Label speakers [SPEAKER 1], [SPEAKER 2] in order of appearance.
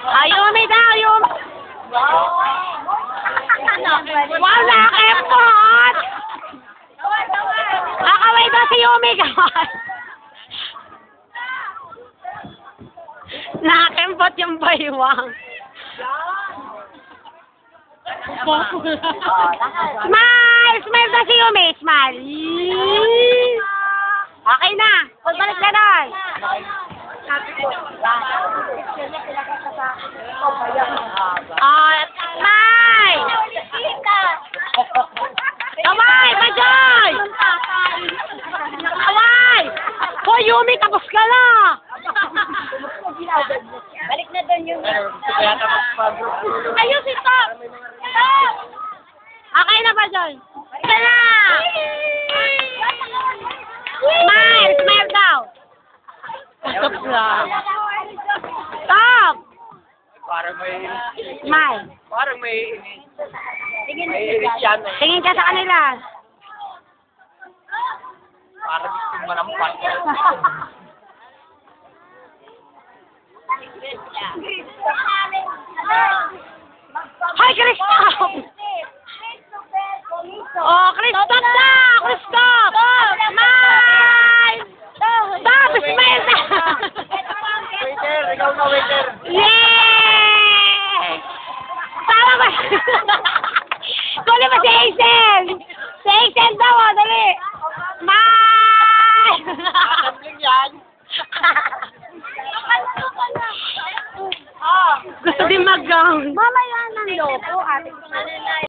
[SPEAKER 1] Ayumi daw, Ayumi! Wala kempot! Kakaway daw si Yumi, kaway! Nakakempot yung baywang. Smile! Smile daw si Yumi! Smile! Okay na! Pagbalik na doon! Smile! Kaway! Majoy! Kaway! Hoy, Yumi! Tapos ka na!
[SPEAKER 2] Balik na doon yung...
[SPEAKER 1] Ayun si Top! Top! Okay na ba, John? Ika na! Smile! Smile daw! Top lang. Top!
[SPEAKER 3] Parang may...
[SPEAKER 1] Smile.
[SPEAKER 3] Parang may...
[SPEAKER 2] Tingin
[SPEAKER 3] May iris yan eh.
[SPEAKER 1] Tingin ka sa kanila.
[SPEAKER 3] Parang gusto malampas.
[SPEAKER 1] Hi, Christoph! Oh, Christoph na! Christoph! Smile! Stop! Smile na!
[SPEAKER 3] Waiter! Ikaw na, waiter!
[SPEAKER 1] Yay! Tama ba? Kunin ba si Hazel? Si Hazel daw, oh, dali! Smile!
[SPEAKER 3] Asambling yan!
[SPEAKER 1] Gusto din mag-gown. Mamaya ng loko, ate.